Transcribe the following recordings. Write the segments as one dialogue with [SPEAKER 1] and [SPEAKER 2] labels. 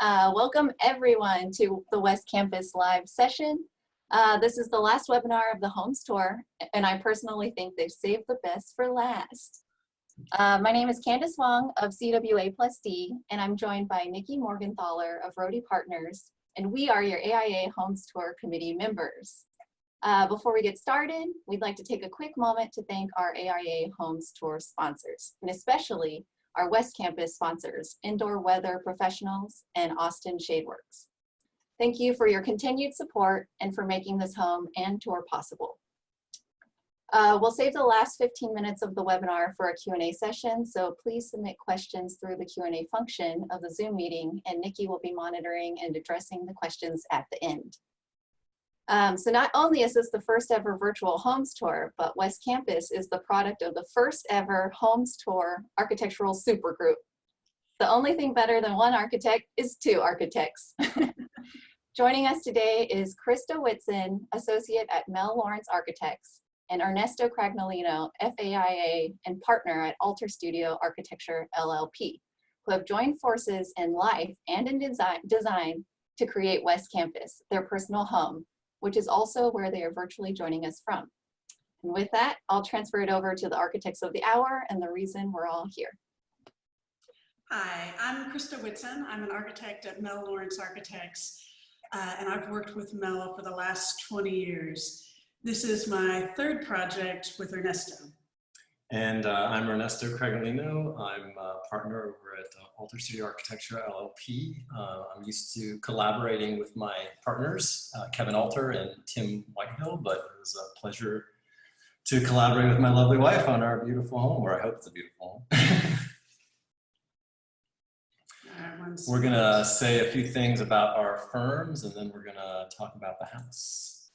[SPEAKER 1] Welcome everyone to the West Campus live session. This is the last webinar of the Homes Tour, and I personally think they've saved the best for last. My name is Candace Wong of CWA+D, and I'm joined by Nikki Morgenthaler of Rohde Partners, and we are your AIA Homes Tour Committee members. Before we get started, we'd like to take a quick moment to thank our AIA Homes Tour sponsors, and especially our West Campus sponsors, Indoor Weather Professionals and Austin Shadeworks. Thank you for your continued support and for making this home and tour possible. We'll save the last 15 minutes of the webinar for a Q&A session, so please submit questions through the Q&A function of the Zoom meeting, and Nikki will be monitoring and addressing the questions at the end. So not only is this the first ever virtual Homes Tour, but West Campus is the product of the first ever Homes Tour architectural supergroup. The only thing better than one architect is two architects. Joining us today is Krista Whitson, Associate at Mell Architects, and Ernesto Cragnolino, FAIA and partner at Alterstudio Architecture LLP, who have joined forces in life and in design to create West Campus, their personal home, which is also where they are virtually joining us from. And with that, I'll transfer it over to the architects of the hour and the reason we're all here.
[SPEAKER 2] Hi, I'm Krista Whitson. I'm an architect at Mell Architects, and I've worked with Mell for the last 20 years. This is my third project with Ernesto.
[SPEAKER 3] And I'm Ernesto Cragnolino. I'm a partner over at Alterstudio Architecture LLP. I'm used to collaborating with my partners, Kevin Alter and Tim Whitehill, but it was a pleasure to collaborate with my lovely wife on our beautiful home, or I hope it's a beautiful home. We're gonna say a few things about our firms, and then we're gonna talk about the house.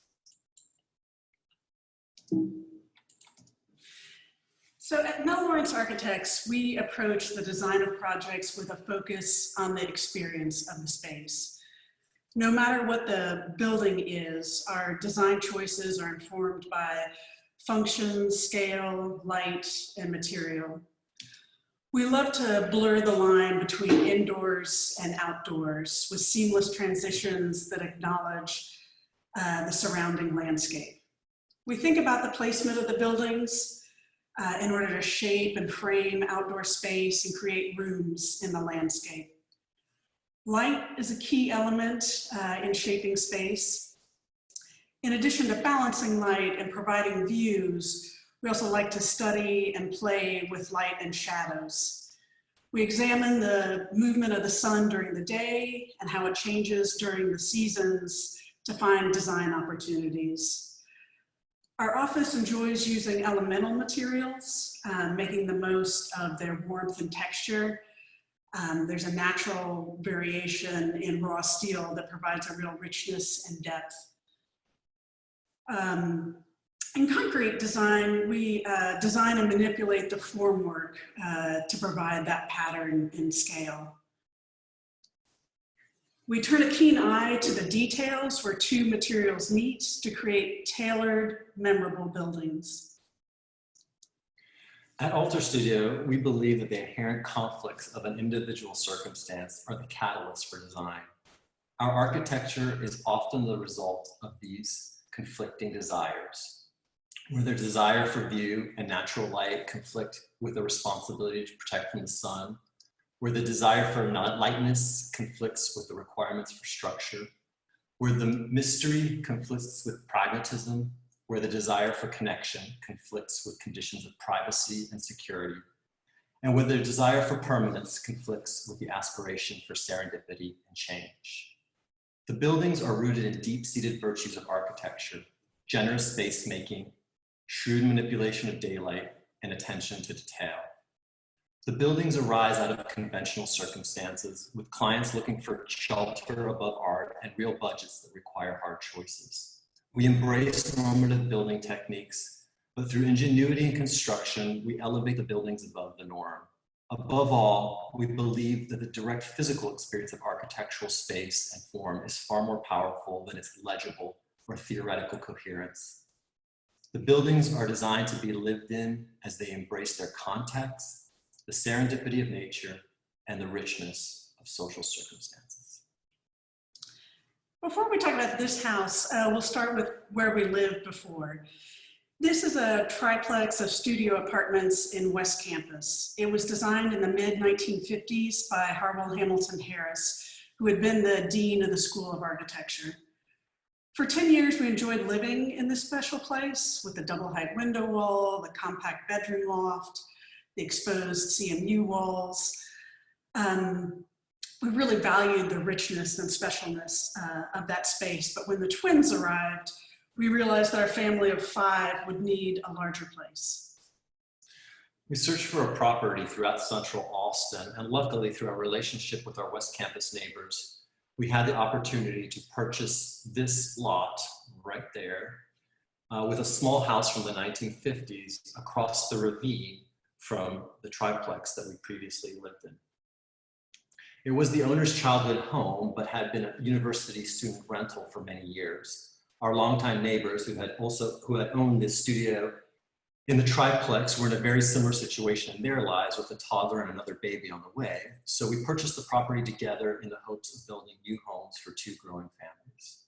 [SPEAKER 2] So at Mell Architects, we approach the design of projects with a focus on the experience of the space. No matter what the building is, our design choices are informed by function, scale, light, and material. We love to blur the line between indoors and outdoors with seamless transitions that acknowledge the surrounding landscape. We think about the placement of the buildings in order to shape and frame outdoor space and create rooms in the landscape. Light is a key element in shaping space. In addition to balancing light and providing views, we also like to study and play with light and shadows. We examine the movement of the sun during the day and how it changes during the seasons to find design opportunities. Our office enjoys using elemental materials, making the most of their warmth and texture. There's a natural variation in raw steel that provides a real richness and depth. In concrete design, we design and manipulate the formwork to provide that pattern and scale. We turn a keen eye to the details where two materials meet to create tailored, memorable buildings.
[SPEAKER 3] At Alterstudio, we believe that the inherent conflicts of an individual circumstance are the catalyst for design. Our architecture is often the result of these conflicting desires, where their desire for view and natural light conflict with the responsibility to protect from the sun, where the desire for lightness conflicts with the requirements for structure, where the mystery conflicts with pragmatism, where the desire for connection conflicts with conditions of privacy and security, and where the desire for permanence conflicts with the aspiration for serendipity and change. The buildings are rooted in deep-seated virtues of architecture, generous space-making, shrewd manipulation of daylight, and attention to detail. The buildings arise out of conventional circumstances, with clients looking for shelter above art and real budgets that require hard choices. We embrace normative building techniques, but through ingenuity and construction, we elevate the buildings above the norm. Above all, we believe that the direct physical experience of architectural space and form is far more powerful than its legible or theoretical coherence. The buildings are designed to be lived in as they embrace their context, the serendipity of nature, and the richness of social circumstances.
[SPEAKER 2] Before we talk about this house, we'll start with where we lived before. This is a triplex of studio apartments in West Campus. It was designed in the mid-1950s by Harville Hamilton Harris, who had been the dean of the School of Architecture. For 10 years, we enjoyed living in this special place with the double height window wall, the compact bedroom loft, the exposed CMU walls. We really valued the richness and specialness of that space, but when the twins arrived, we realized that our family of 5 would need a larger place.
[SPEAKER 3] We searched for a property throughout central Austin, and luckily through our relationship with our West Campus neighbors, we had the opportunity to purchase this lot right there with a small house from the 1950s across the ravine from the triplex that we previously lived in. It was the owner's childhood home, but had been a university student rental for many years. Our longtime neighbors who had owned this studio in the triplex were in a very similar situation in their lives with a toddler and another baby on the way. So we purchased the property together in the hopes of building new homes for 2 growing families.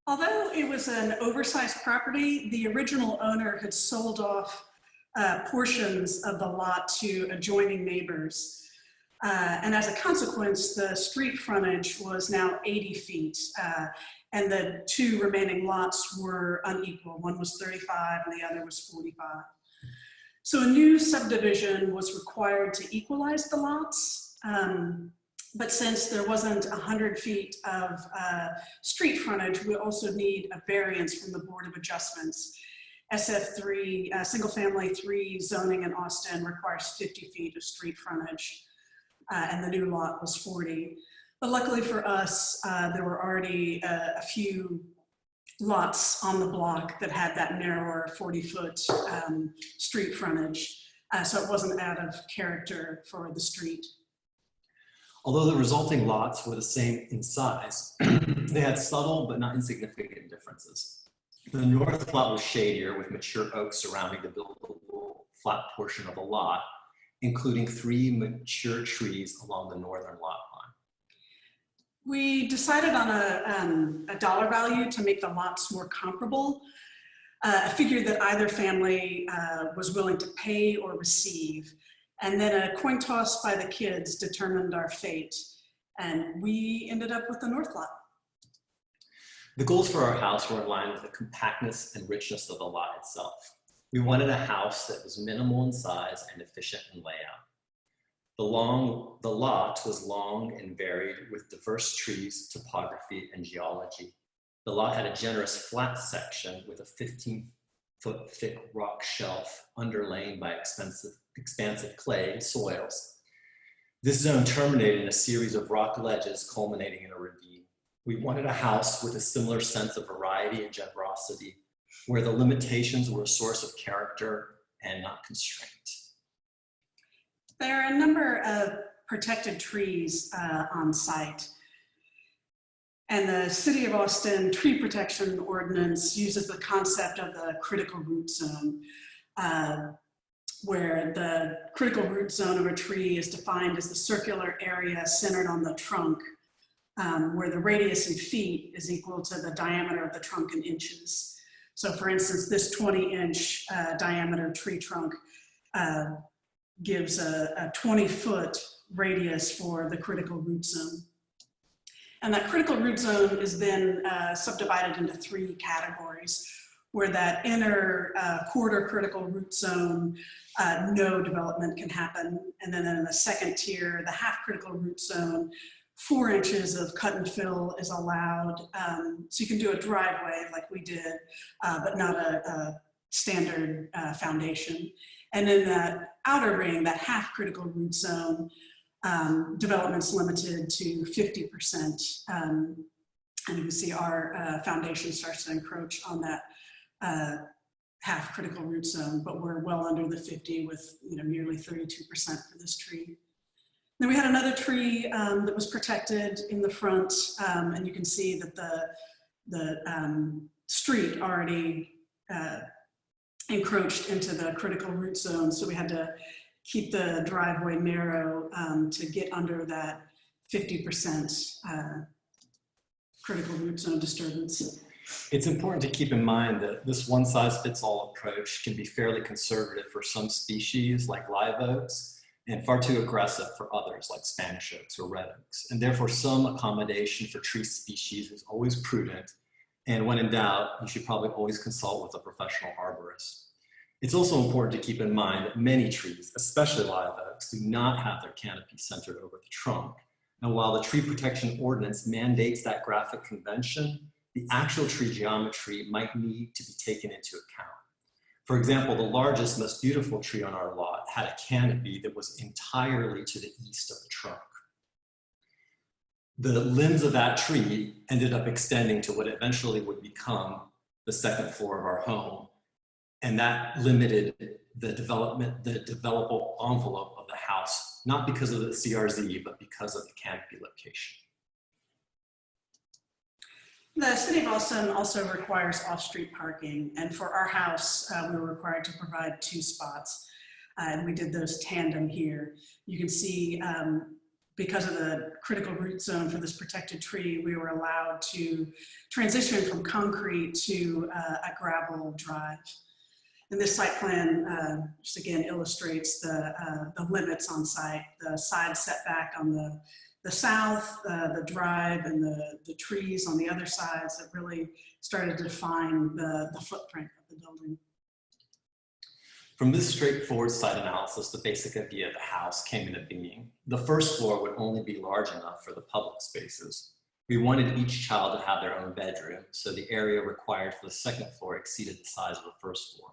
[SPEAKER 2] Although it was an oversized property, the original owner had sold off portions of the lot to adjoining neighbors. And as a consequence, the street frontage was now 80 feet, and the 2 remaining lots were unequal. One was 35 and the other was 45. So a new subdivision was required to equalize the lots, but since there wasn't 100 feet of street frontage, we also need a variance from the Board of Adjustments. SF3, single family 3 zoning in Austin requires 50 feet of street frontage. And the new lot was 40. But luckily for us, there were already a few lots on the block that had that narrower 40-foot street frontage. So it wasn't out of character for the street.
[SPEAKER 3] Although the resulting lots were the same in size, they had subtle but not insignificant differences. The north lot was shadier with mature oaks surrounding the buildable flat portion of the lot, including 3 mature trees along the northern lot line.
[SPEAKER 2] We decided on a dollar value to make the lots more comparable, a figure that either family was willing to pay or receive. And then a coin toss by the kids determined our fate. And we ended up with the north lot.
[SPEAKER 3] The goals for our house were in line with the compactness and richness of the lot itself. We wanted a house that was minimal in size and efficient in layout. The lot was long and varied with diverse trees, topography, and geology. The lot had a generous flat section with a 15-foot thick rock shelf underlain by expansive clay soils. This zone terminated in a series of rock ledges culminating in a ravine. We wanted a house with a similar sense of variety and generosity, where the limitations were a source of character and not constraint.
[SPEAKER 2] There are a number of protected trees on site. And the City of Austin Tree Protection Ordinance uses the concept of the critical root zone, where the critical root zone of a tree is defined as the circular area centered on the trunk, where the radius in feet is equal to the diameter of the trunk in inches. So for instance, this 20-inch diameter tree trunk gives a 20-foot radius for the critical root zone. And that critical root zone is then subdivided into 3 categories, where that inner quarter critical root zone, no development can happen. And then in the second tier, the half critical root zone, 4 inches of cut and fill is allowed. So you can do a driveway like we did, but not a standard foundation. And in that outer ring, that half critical root zone, development's limited to 50%. And you can see our foundation starts to encroach on that half critical root zone, but we're well under the 50 with nearly 32% for this tree. Then we had another tree that was protected in the front, and you can see that the street already encroached into the critical root zone, so we had to keep the driveway narrow to get under that 50% critical root zone disturbance.
[SPEAKER 3] It's important to keep in mind that this one-size-fits-all approach can be fairly conservative for some species like live oaks and far too aggressive for others like Spanish oaks or red oaks. And therefore some accommodation for tree species is always prudent. And when in doubt, you should probably always consult with a professional arborist. It's also important to keep in mind that many trees, especially live oaks, do not have their canopy centered over the trunk. And while the tree protection ordinance mandates that graphic convention, the actual tree geometry might need to be taken into account. For example, the largest, most beautiful tree on our lot had a canopy that was entirely to the east of the trunk. The limbs of that tree ended up extending to what eventually would become the second floor of our home. And that limited the developable envelope of the house, not because of the CRZ, but because of the canopy location.
[SPEAKER 2] The City of Austin also requires off-street parking, and for our house, we were required to provide 2 spots, and we did those tandem here. You can see, because of the critical root zone for this protected tree, we were allowed to transition from concrete to a gravel drive. And this site plan just again illustrates the limits on site, the side setback on the south, the drive, and the trees on the other sides that really started to define the footprint of the building.
[SPEAKER 3] From this straightforward site analysis, the basic idea of the house came into being. The first floor would only be large enough for the public spaces. We wanted each child to have their own bedroom, so the area required for the second floor exceeded the size of the first floor.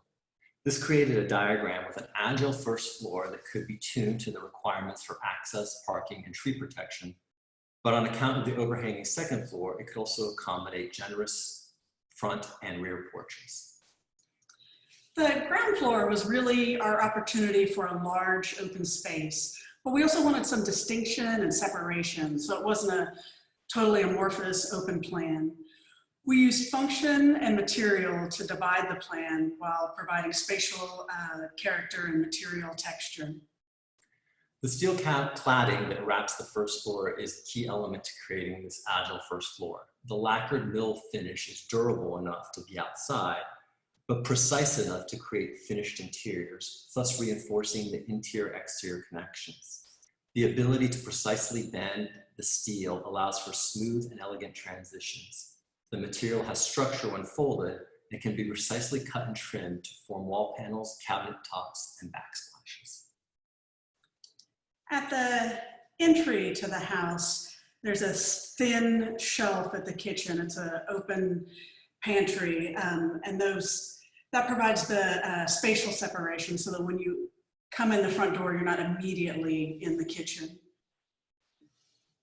[SPEAKER 3] This created a diagram with an agile first floor that could be tuned to the requirements for access, parking, and tree protection. But on account of the overhanging second floor, it could also accommodate generous front and rear porches.
[SPEAKER 2] The ground floor was really our opportunity for a large open space, but we also wanted some distinction and separation, so it wasn't a totally amorphous open plan. We used function and material to divide the plan while providing spatial character and material texture.
[SPEAKER 3] The steel cladding that wraps the first floor is a key element to creating this agile first floor. The lacquered mill finish is durable enough to be outside, but precise enough to create finished interiors, thus reinforcing the interior-exterior connections. The ability to precisely bend the steel allows for smooth and elegant transitions. The material has structure when folded and can be precisely cut and trimmed to form wall panels, cabinet tops, and backsplashes.
[SPEAKER 2] At the entry to the house, there's a thin shelf at the kitchen. It's an open pantry, and that provides the spatial separation so that when you come in the front door, you're not immediately in the kitchen.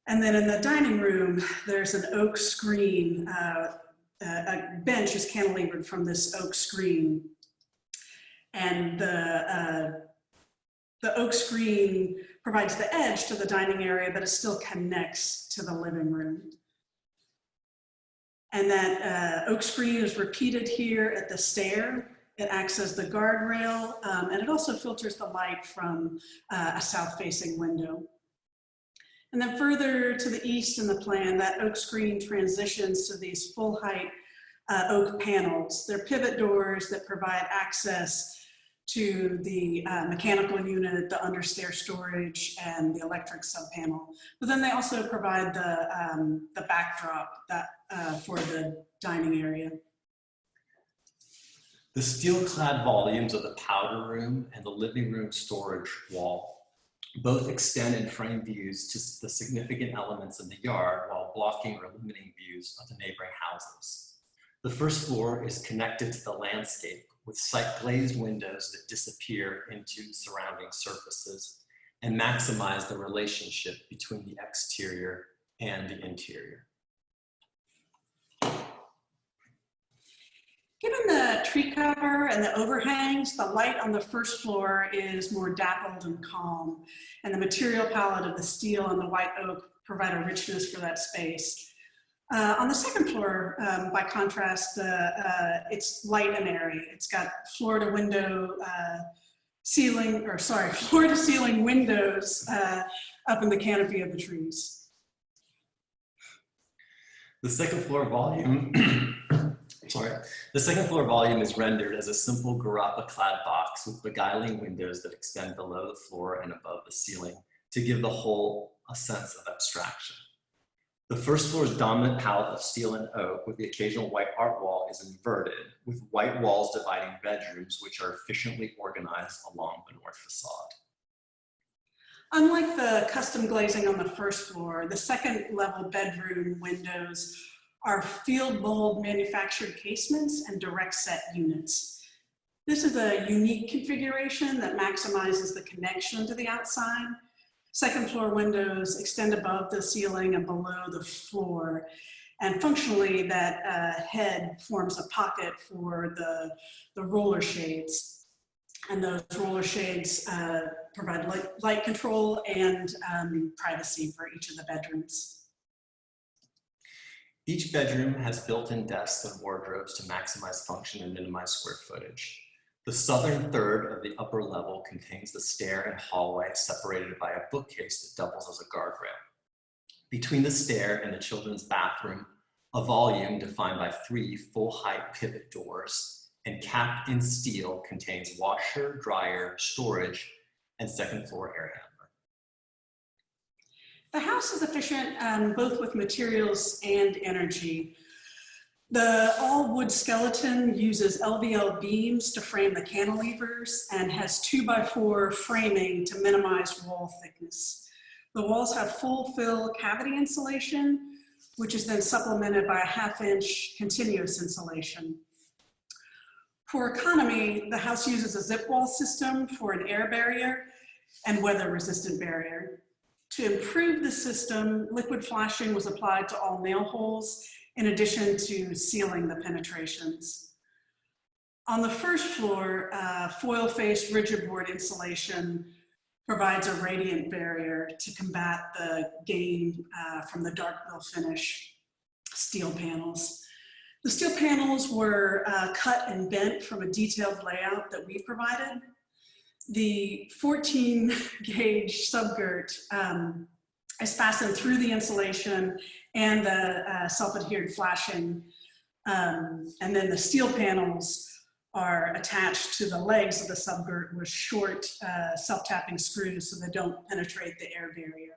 [SPEAKER 2] And then in the dining room, there's an oak screen. A bench is cantilevered from this oak screen. And the oak screen provides the edge to the dining area, but it still connects to the living room. And that oak screen is repeated here at the stair. It acts as the guardrail, and it also filters the light from a south-facing window. And then further to the east in the plan, that oak screen transitions to these full-height oak panels. They're pivot doors that provide access to the mechanical unit, the understair storage, and the electric subpanel. But then they also provide the backdrop for the dining area.
[SPEAKER 3] The steel-clad volumes of the powder room and the living room storage wall both extend and frame views to the significant elements of the yard while blocking or limiting views of the neighboring houses. The first floor is connected to the landscape with glazed windows that disappear into surrounding surfaces and maximize the relationship between the exterior and the interior.
[SPEAKER 2] Given the tree cover and the overhangs, the light on the first floor is more dappled and calm, and the material palette of the steel and the white oak provide a richness for that space. On the second floor, by contrast, it's light and airy. It's got floor to ceiling windows up in the canopy of the trees.
[SPEAKER 3] The second floor volume, the second floor volume is rendered as a simple Garapa clad box with beguiling windows that extend below the floor and above the ceiling to give the whole a sense of abstraction. The first floor's dominant palette of steel and oak with the occasional white art wall is inverted, with white walls dividing bedrooms, which are efficiently organized along the north facade.
[SPEAKER 2] Unlike the custom glazing on the first floor, the second level bedroom windows are field mold manufactured casements and direct set units. This is a unique configuration that maximizes the connection to the outside. Second floor windows extend above the ceiling and below the floor. And functionally, that head forms a pocket for the roller shades. And those roller shades provide light control and privacy for each of the bedrooms.
[SPEAKER 3] Each bedroom has built-in desks and wardrobes to maximize function and minimize square footage. The southern third of the upper level contains the stair and hallway separated by a bookcase that doubles as a guardrail. Between the stair and the children's bathroom, a volume defined by 3 full-height pivot doors and capped in steel contains washer, dryer, storage, and second floor air handler.
[SPEAKER 2] The house is efficient both with materials and energy. The all-wood skeleton uses LVL beams to frame the cantilevers and has 2x4 framing to minimize wall thickness. The walls have full fill cavity insulation, which is then supplemented by a 1/2-inch continuous insulation. For economy, the house uses a zip wall system for an air barrier and weather-resistant barrier. To improve the system, liquid flashing was applied to all nail holes in addition to sealing the penetrations. On the first floor, foil-faced rigid board insulation provides a radiant barrier to combat the gain from the dark mill finish steel panels. The steel panels were cut and bent from a detailed layout that we provided. The 14-gauge subgirt is fastened through the insulation and the self-adhered flashing. And then the steel panels are attached to the legs of the subgirt with short self-tapping screws so they don't penetrate the air barrier.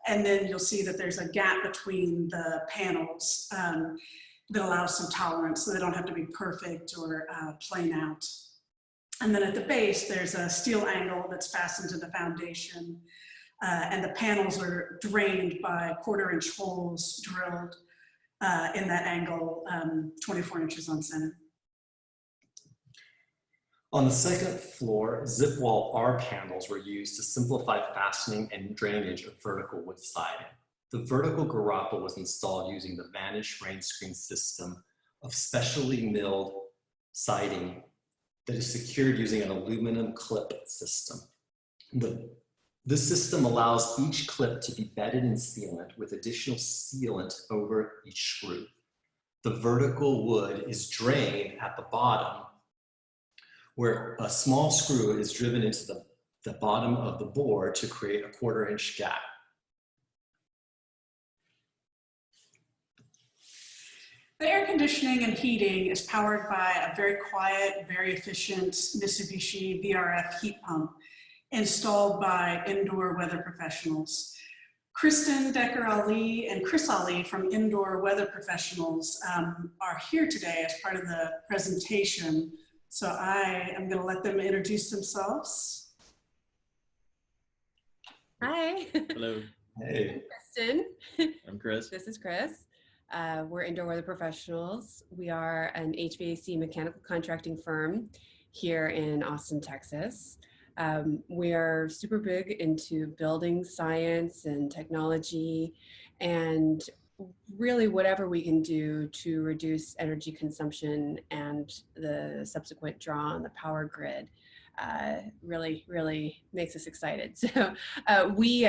[SPEAKER 2] And then you'll see that there's a gap between the panels that allows some tolerance so they don't have to be perfect or plain out. And then at the base, there's a steel angle that's fastened to the foundation. And the panels are drained by 1/4-inch holes drilled in that angle, 24 inches on center.
[SPEAKER 3] On the second floor, zip wall R panels were used to simplify fastening and drainage of vertical wood siding. The vertical Garapa was installed using the Vanish rain screen system of specially milled siding that is secured using an aluminum clip system. This system allows each clip to be bedded in sealant with additional sealant over each screw. The vertical wood is drained at the bottom where a small screw is driven into the bottom of the board to create a 1/4-inch gap.
[SPEAKER 2] The air conditioning and heating is powered by a very quiet, very efficient Mitsubishi VRF heat pump installed by indoor weather professionals. Kristen Decker-Ali and Chris Ali from Indoor Weather Professionals are here today as part of the presentation. So I am going to let them introduce themselves.
[SPEAKER 4] Hi.
[SPEAKER 5] Hello,
[SPEAKER 3] Hey.
[SPEAKER 4] Kristen.
[SPEAKER 5] I'm Chris.
[SPEAKER 4] This is Chris. We're Indoor Weather Professionals. We are an HVAC mechanical contracting firm here in Austin, Texas. We are super big into building science and technology and really whatever we can do to reduce energy consumption and the subsequent draw on the power grid really makes us excited. So we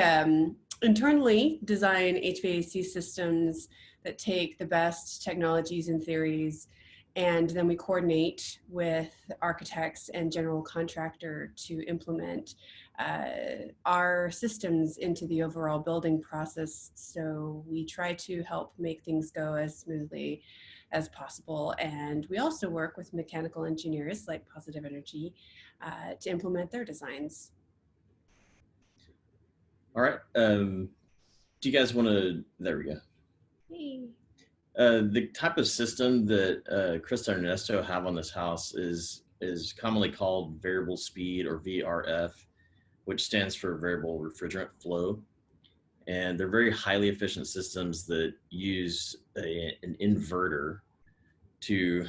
[SPEAKER 4] internally design HVAC systems that take the best technologies and theories, and then we coordinate with architects and general contractor to implement our systems into the overall building process. So we try to help make things go as smoothly as possible. And we also work with mechanical engineers like Positive Energy to implement their designs.
[SPEAKER 5] All right. Do you guys want to, there we go.
[SPEAKER 4] Hey.
[SPEAKER 5] The type of system that Krista and Ernesto have on this house is commonly called variable speed, or VRF, which stands for variable refrigerant flow. And they're very highly efficient systems that use an inverter to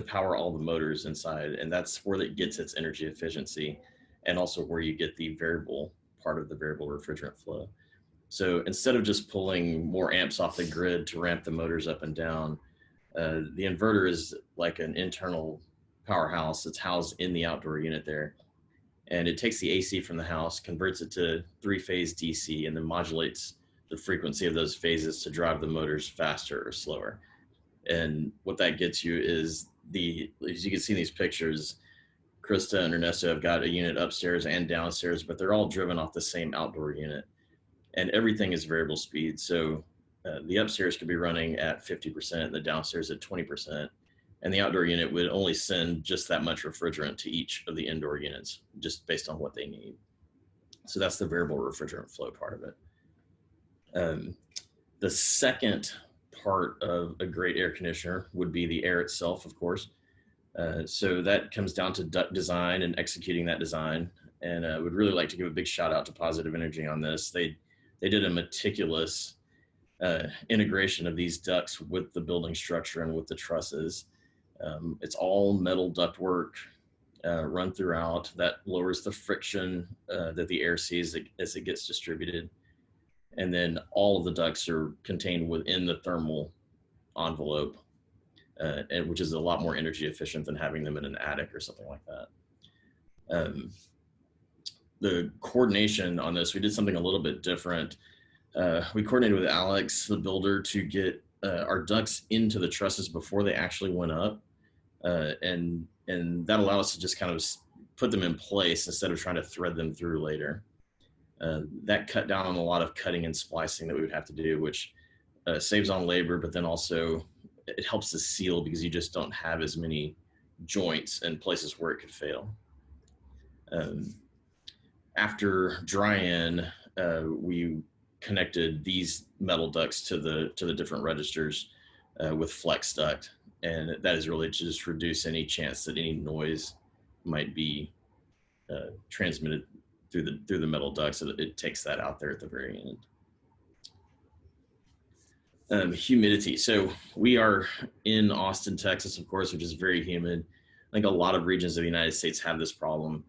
[SPEAKER 5] power all the motors inside. And that's where it gets its energy efficiency, and also where you get the variable part of the variable refrigerant flow. So instead of just pulling more amps off the grid to ramp the motors up and down, the inverter is like an internal powerhouse that's housed in the outdoor unit there. And it takes the AC from the house, converts it to 3-phase DC, and then modulates the frequency of those phases to drive the motors faster or slower. And what that gets you is as you can see in these pictures, Krista and Ernesto have got a unit upstairs and downstairs, but they're all driven off the same outdoor unit. And everything is variable speed. So the upstairs could be running at 50%, the downstairs at 20%. And the outdoor unit would only send just that much refrigerant to each of the indoor units, just based on what they need. So that's the variable refrigerant flow part of it. The second part of a great air conditioner would be the air itself, of course. So that comes down to duct design and executing that design. And I would really like to give a big shout out to Positive Energy on this. They did a meticulous integration of these ducts with the building structure and with the trusses. It's all metal ductwork run throughout that lowers the friction that the air sees as it gets distributed. And then all of the ducts are contained within the thermal envelope, which is a lot more energy efficient than having them in an attic or something like that. The coordination on this, we did something a little bit different. We coordinated with Alex, the builder, to get our ducts into the trusses before they actually went up. And that allowed us to just kind of put them in place instead of trying to thread them through later. That cut down on a lot of cutting and splicing that we would have to do, which saves on labor, but then also it helps to seal because you just don't have as many joints and places where it could fail. After dry-in, we connected these metal ducts to the different registers with flex duct, and that is really to just reduce any chance that any noise might be transmitted through the metal duct, so that it takes that out there at the very end. Humidity. So we are in Austin, Texas, of course, which is very humid. I think a lot of regions of the United States have this problem.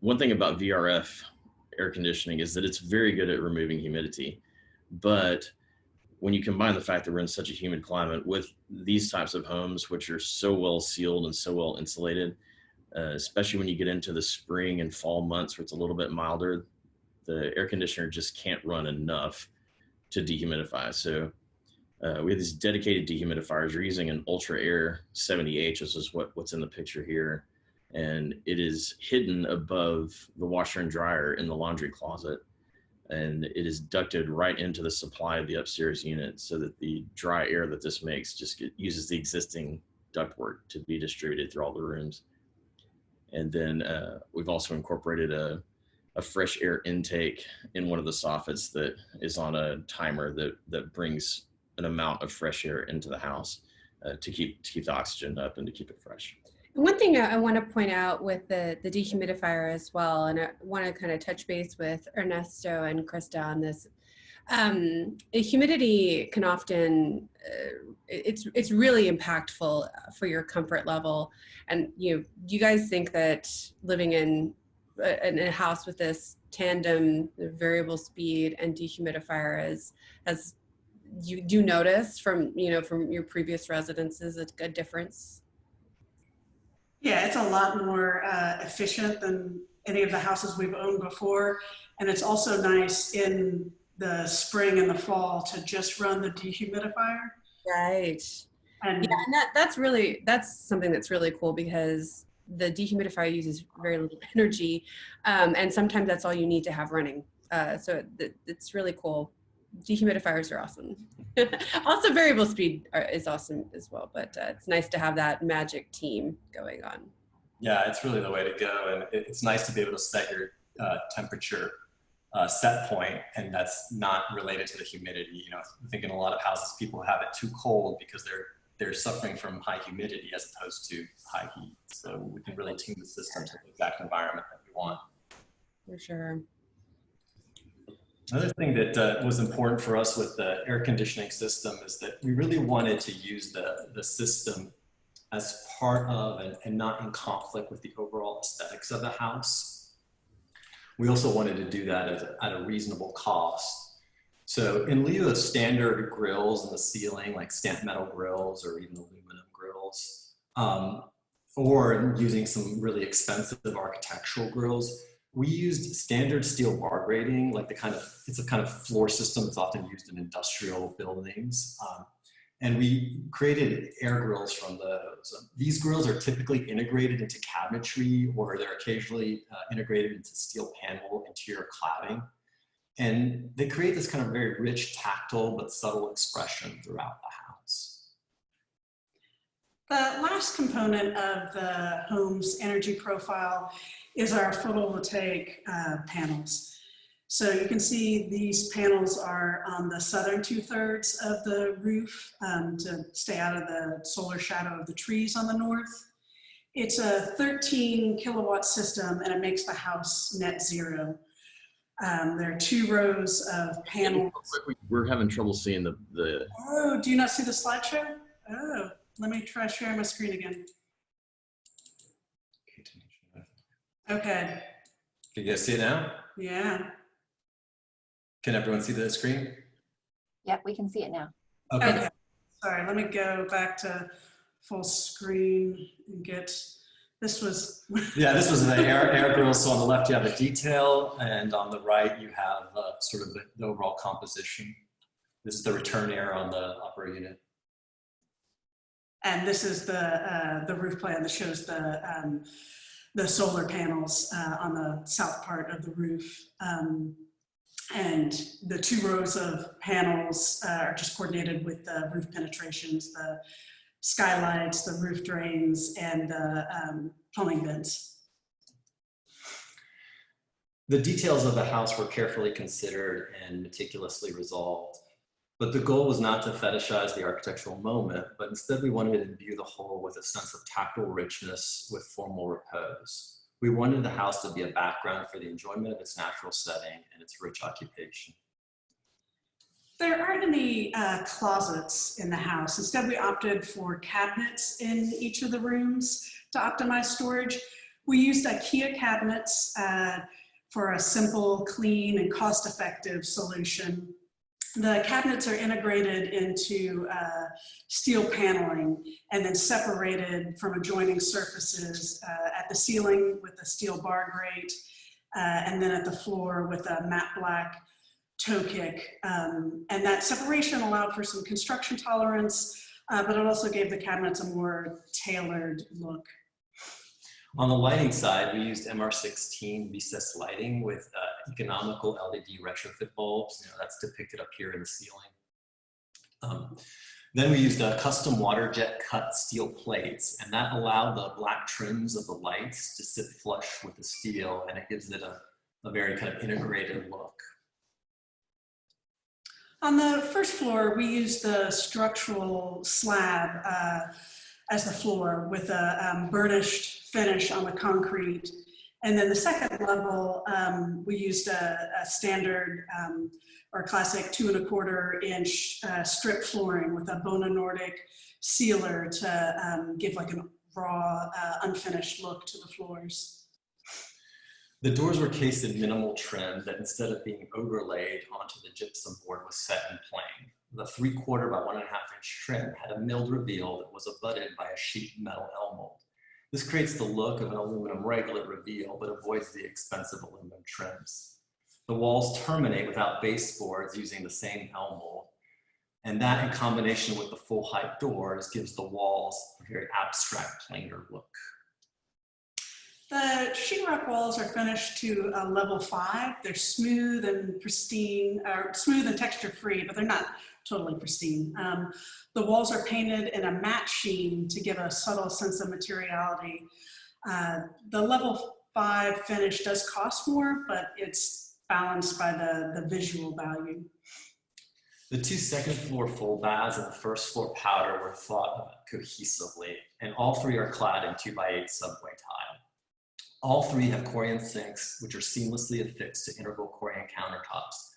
[SPEAKER 5] One thing about VRF air conditioning is that it's very good at removing humidity. But when you combine the fact that we're in such a humid climate with these types of homes, which are so well sealed and so well insulated, especially when you get into the spring and fall months where it's a little bit milder, the air conditioner just can't run enough to dehumidify. So we have these dedicated dehumidifiers. We're using an Ultra Air 70H, which is what's in the picture here. And it is hidden above the washer and dryer in the laundry closet. And it is ducted right into the supply of the upstairs unit, so that the dry air that this makes just uses the existing ductwork to be distributed through all the rooms. And then we've also incorporated a fresh air intake in one of the soffits that is on a timer that brings an amount of fresh air into the house to keep the oxygen up and to keep it fresh.
[SPEAKER 4] One thing I want to point out with the dehumidifier as well, and I want to kind of touch base with Ernesto and Krista on this. Humidity can often, it's really impactful for your comfort level. And you guys think that living in a house with this tandem variable speed and dehumidifier has you do notice from your previous residences a difference?
[SPEAKER 2] Yeah, it's a lot more efficient than any of the houses we've owned before. And it's also nice in the spring and the fall to just run the dehumidifier.
[SPEAKER 4] Right.
[SPEAKER 2] And
[SPEAKER 4] yeah, and that's something that's really cool, because the dehumidifier uses very little energy, and sometimes that's all you need to have running. So it's really cool. Dehumidifiers are awesome. Also, variable speed is awesome as well, but it's nice to have that magic team going on.
[SPEAKER 3] Yeah, it's really the way to go, and it's nice to be able to set your temperature set point, and that's not related to the humidity. You know, I think in a lot of houses, people have it too cold because they're suffering from high humidity as opposed to high heat. So we can really tune the system to the exact environment that we want.
[SPEAKER 4] For sure.
[SPEAKER 3] Another thing that was important for us with the air conditioning system is that we really wanted to use the system as part of and not in conflict with the overall aesthetics of the house. We also wanted to do that at a reasonable cost. So in lieu of standard grills in the ceiling, like stamped metal grills or even aluminum grills, or using some really expensive architectural grills, we used standard steel bar grating, like it's a kind of floor system that's often used in industrial buildings. And we created air grills from those. These grills are typically integrated into cabinetry, or they're occasionally integrated into steel panel interior cladding. And they create this kind of very rich, tactile, but subtle expression throughout the house.
[SPEAKER 2] The last component of the home's energy profile is our photovoltaic panels. So you can see these panels are on the southern 2/3 of the roof to stay out of the solar shadow of the trees on the north. It's a 13 kilowatt system, and it makes the house net zero. There are 2 rows of panels.
[SPEAKER 5] We're having trouble seeing the.
[SPEAKER 2] Oh, do you not see the slideshow? Oh, let me try sharing my screen again. Okay.
[SPEAKER 3] Can you guys see it now?
[SPEAKER 2] Yeah.
[SPEAKER 3] Can everyone see the screen?
[SPEAKER 1] Yep, we can see it now.
[SPEAKER 2] Okay. Sorry, let me go back to full screen and get, this was.
[SPEAKER 3] Yeah, this was the air grill. So on the left, you have the detail, and on the right, you have sort of the overall composition. This is the return air on the upper unit.
[SPEAKER 2] And this is the roof plan that shows the solar panels on the south part of the roof. And the 2 rows of panels are just coordinated with the roof penetrations, the skylights, the roof drains, and the plumbing vents.
[SPEAKER 3] The details of the house were carefully considered and meticulously resolved. But the goal was not to fetishize the architectural moment, but instead we wanted to imbue the whole with a sense of tactile richness with formal repose. We wanted the house to be a background for the enjoyment of its natural setting and its rich occupation.
[SPEAKER 2] There aren't any closets in the house. Instead, we opted for cabinets in each of the rooms to optimize storage. We used IKEA cabinets for a simple, clean, and cost-effective solution. The cabinets are integrated into steel paneling and then separated from adjoining surfaces at the ceiling with a steel bar grate, and then at the floor with a matte black toe kick. And that separation allowed for some construction tolerance, but it also gave the cabinets a more tailored look.
[SPEAKER 3] On the lighting side, we used MR16 recessed lighting with economical LED retrofit bulbs. You know, that's depicted up here in the ceiling. Then we used custom water jet cut steel plates, and that allowed the black trims of the lights to sit flush with the steel, and it gives it a very kind of integrated look.
[SPEAKER 2] On the first floor, we used the structural slab as the floor with a burnished finish on the concrete. And then the second level, we used a standard or classic 2¼ inch strip flooring with a Bona Nordic sealer to give like a raw, unfinished look to the floors.
[SPEAKER 3] The doors were cased in minimal trim that instead of being overlaid onto the gypsum board was set in plain. The 3/4 by 1½ inch trim had a milled reveal that was abutted by a sheet metal L mold. This creates the look of an aluminum reglet reveal, but avoids the expensive aluminum trims. The walls terminate without baseboards using the same L mold, and that in combination with the full height doors gives the walls a very abstract, planar look.
[SPEAKER 2] The sheetrock walls are finished to a level 5. They're smooth and pristine, or smooth and texture-free, but they're not totally pristine. The walls are painted in a matte sheen to give a subtle sense of materiality. The level 5 finish does cost more, but it's balanced by the visual value.
[SPEAKER 3] The 2 second floor full baths and the first floor powder were thought of cohesively, and all 3 are clad in 2x8 subway tile. All 3 have Corian sinks, which are seamlessly affixed to integral Corian countertops.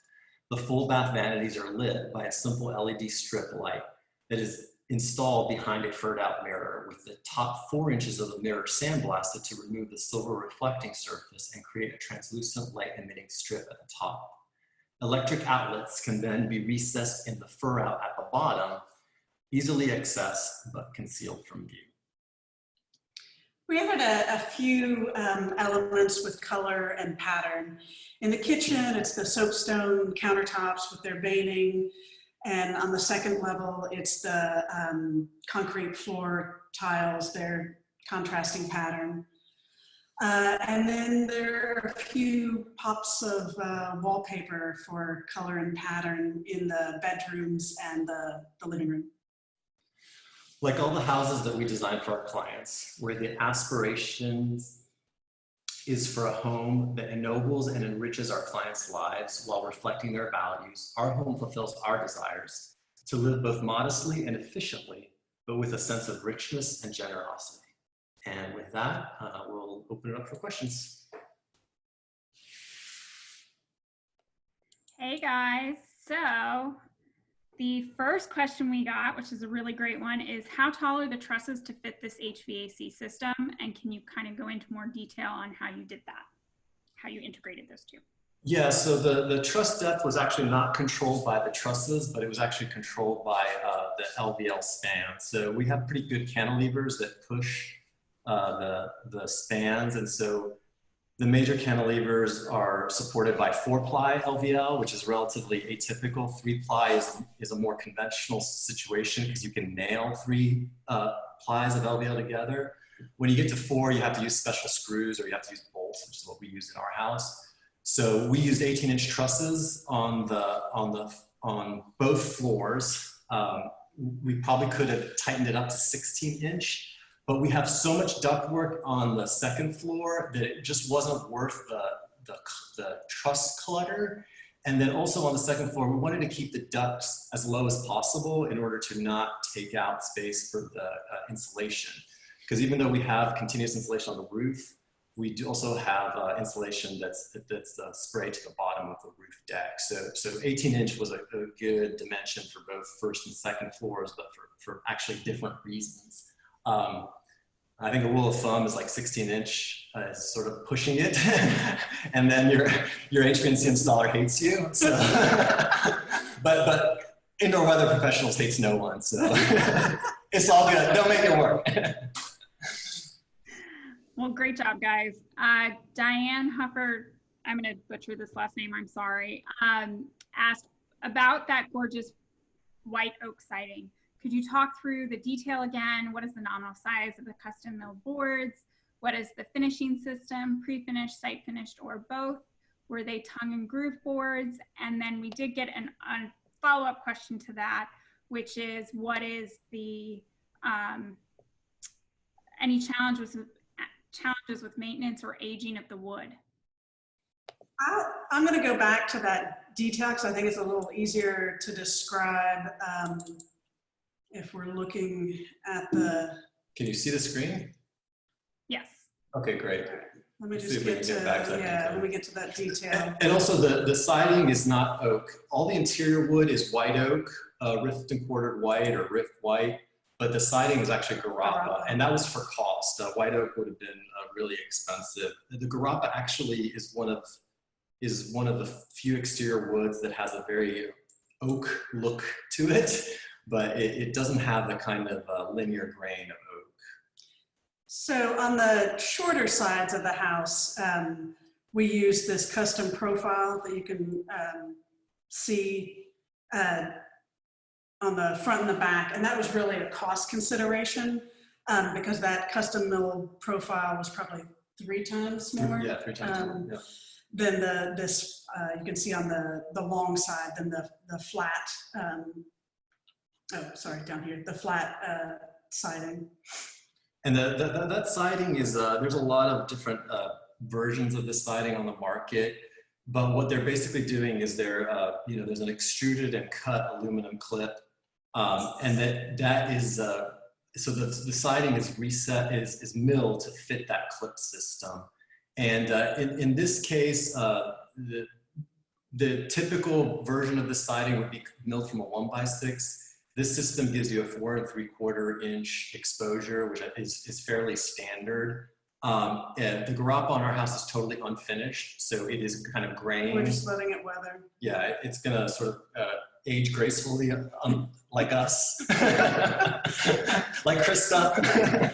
[SPEAKER 3] The full bath vanities are lit by a simple LED strip light that is installed behind a furred out mirror, with the top 4 inches of the mirror sandblasted to remove the silver reflecting surface and create a translucent light emitting strip at the top. Electric outlets can then be recessed in the fur out at the bottom, easily accessed but concealed from view.
[SPEAKER 2] We added a few elements with color and pattern. In the kitchen, it's the soapstone countertops with their veining, and on the second level, it's the concrete floor tiles, their contrasting pattern. And then there are a few pops of wallpaper for color and pattern in the bedrooms and the living room.
[SPEAKER 3] Like all the houses that we design for our clients, where the aspirations is for a home that ennobles and enriches our clients' lives while reflecting their values, our home fulfills our desires to live both modestly and efficiently, but with a sense of richness and generosity. And with that, we'll open it up for questions.
[SPEAKER 6] Hey guys, so the first question we got, which is a really great one, is how tall are the trusses to fit this HVAC system? And can you kind of go into more detail on how you did that, how you integrated those two?
[SPEAKER 3] Yeah, so the truss depth was actually not controlled by the trusses, but it was actually controlled by the LVL span. So we have pretty good cantilevers that push the spans, and so the major cantilevers are supported by 4-ply LVL, which is relatively atypical. 3-ply is a more conventional situation because you can nail 3 plies of LVL together. When you get to 4, you have to use special screws or you have to use bolts, which is what we use in our house. So we used 18-inch trusses on both floors. We probably could have tightened it up to 16-inch. But we have so much ductwork on the second floor that it just wasn't worth the truss clutter. And then also on the second floor, we wanted to keep the ducts as low as possible in order to not take out space for the insulation. Because even though we have continuous insulation on the roof, we do also have insulation that's sprayed to the bottom of the roof deck. So 18-inch was a good dimension for both first and second floors, but for actually different reasons. I think a rule of thumb is like 16-inch is sort of pushing it, and then your HVAC installer hates you. So, but indoor weather professionals hates no one, so it's all good. Don't make it work.
[SPEAKER 6] Well, great job, guys. Diane Huffer, I'm going to butcher this last name, I'm sorry, asked about that gorgeous white oak siding. Could you talk through the detail again? What is the nominal size of the custom mill boards? What is the finishing system, pre-finished, site finished, or both? Were they tongue and groove boards? And then we did get a follow-up question to that, which is what is the, any challenges with maintenance or aging of the wood?
[SPEAKER 2] I'm going to go back to that detail because I think it's a little easier to describe. If we're looking at the...
[SPEAKER 3] Can you see the screen?
[SPEAKER 6] Yes.
[SPEAKER 3] Okay, great.
[SPEAKER 2] Let me just get to that detail. Yeah, let me get to that detail.
[SPEAKER 3] And also the siding is not oak. All the interior wood is white oak, rift and quartered white or rift white, but the siding is actually Garappa, and that was for cost. White oak would have been really expensive. The Garappa actually is one of the few exterior woods that has a very oak look to it. But it doesn't have the kind of linear grain of oak.
[SPEAKER 2] So on the shorter sides of the house, we use this custom profile that you can see on the front and the back. And that was really a cost consideration because that custom mill profile was probably 3 times more.
[SPEAKER 3] Yeah, 3 times more. Yeah.
[SPEAKER 2] Than this you can see on the long side than the flat. Oh, sorry, down here, the flat siding.
[SPEAKER 3] And that siding is, there's a lot of different versions of the siding on the market, but what they're basically doing is they're, you know, there's an extruded and cut aluminum clip, and that is, so the siding is is milled to fit that clip system. And in this case, the typical version of the siding would be milled from a 1x6. This system gives you a 4 3/4 inch exposure, which is fairly standard. And the garage on our house is totally unfinished, so it is kind of graying.
[SPEAKER 2] We're just letting it weather.
[SPEAKER 3] Yeah, it's gonna sort of age gracefully, like us, like Krista.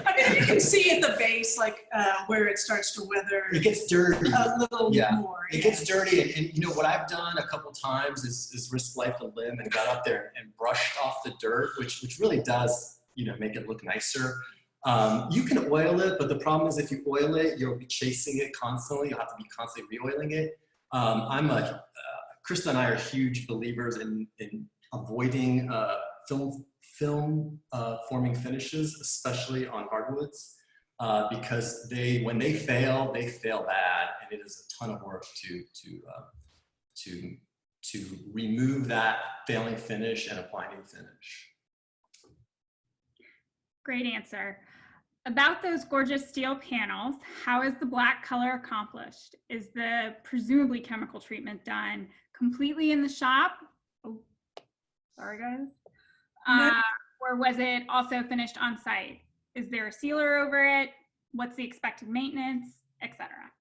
[SPEAKER 2] I mean, you can see at the base, like where it starts to weather.
[SPEAKER 3] It gets dirty.
[SPEAKER 2] A little more.
[SPEAKER 3] It gets dirty, and you know what I've done a couple times is risk life and limb and got up there and brushed off the dirt, which really does, you know, make it look nicer. You can oil it, but the problem is if you oil it, you'll be chasing it constantly. You'll have to be constantly re-oiling it. Krista and I are huge believers in avoiding film forming finishes, especially on hardwoods, because when they fail bad, and it is a ton of work to remove that failing finish and apply new finish.
[SPEAKER 6] Great answer. About those gorgeous steel panels, how is the black color accomplished? Is the presumably chemical treatment done completely in the shop? Oh, sorry guys. Or was it also finished on site? Is there a sealer over it? What's the expected maintenance, etc.?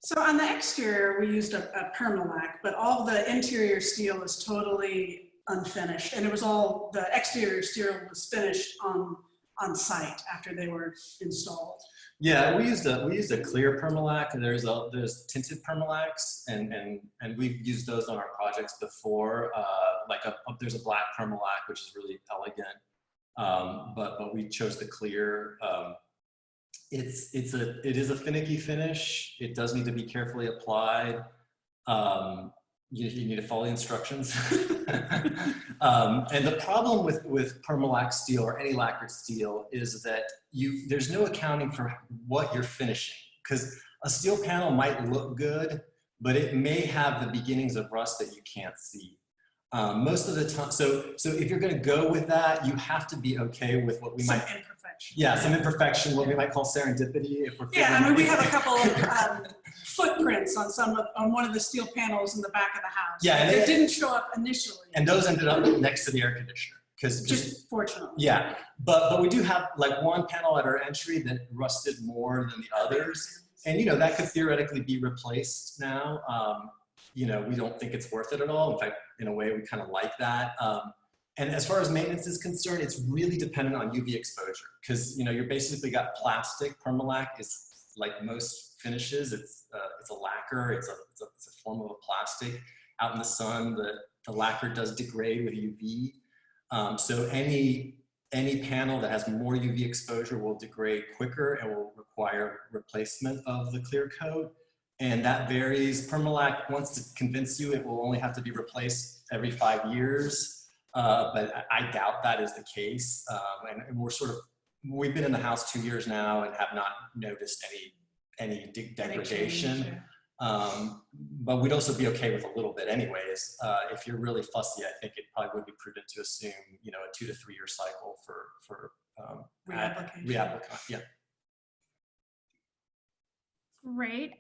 [SPEAKER 2] So on the exterior, we used a permalac, but all the interior steel is totally unfinished. And it was all, the exterior steel was finished on site after they were installed. Yeah,
[SPEAKER 3] we used a clear permalac, and there's tinted permalacs, and we've used those on our projects before. There's a black permalac, which is really elegant, but we chose the clear. It is a finicky finish. It does need to be carefully applied. You need to follow the instructions. And the problem with permalac steel or any lacquered steel is that there's no accounting for what you're finishing, because a steel panel might look good, but it may have the beginnings of rust that you can't see. Most of the time, so if you're going to go with that, you have to be okay with what we
[SPEAKER 2] some
[SPEAKER 3] might
[SPEAKER 2] imperfection.
[SPEAKER 3] Yeah, some imperfection, what we might call serendipity. If we're
[SPEAKER 2] I mean, we have a couple of footprints on one of the steel panels in the back of the house.
[SPEAKER 3] Yeah, and
[SPEAKER 2] it didn't show up initially.
[SPEAKER 3] And those ended up next to the air conditioner, because
[SPEAKER 2] just fortunately.
[SPEAKER 3] Yeah, but we do have like one panel at our entry that rusted more than the others, and you know that could theoretically be replaced now. You know, we don't think it's worth it at all. In fact, in a way, we kind of like that. And as far as maintenance is concerned, it's really dependent on UV exposure, because you know you're basically got plastic. Permalac is like most finishes. It's a lacquer. It's a form of a plastic. Out in the sun, the lacquer does degrade with UV. So any panel that has more UV exposure will degrade quicker and will require replacement of the clear coat. And that varies. Permalac wants to convince you it will only have to be replaced every 5 years, but I doubt that is the case. And we've been in the house 2 years now and have not noticed any degradation. But we'd also be okay with a little bit anyways. If you're really fussy, I think it probably would be prudent to assume, you know, a 2 to 3 year cycle for reapplication. Yeah.
[SPEAKER 6] Great.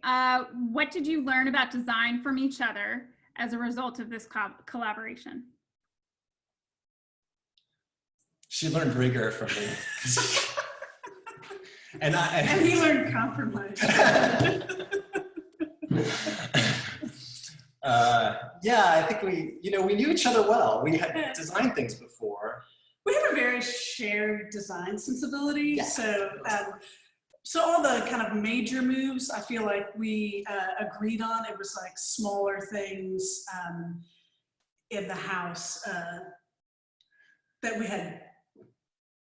[SPEAKER 6] What did you learn about design from each other as a result of this collaboration?
[SPEAKER 3] She learned rigor from me. and
[SPEAKER 2] he learned compromise.
[SPEAKER 3] Yeah, I think we knew each other well. We had designed things before.
[SPEAKER 2] We have a very shared design sensibility. Yeah. So all the kind of major moves, I feel like we agreed on. It was like smaller things in the house that we had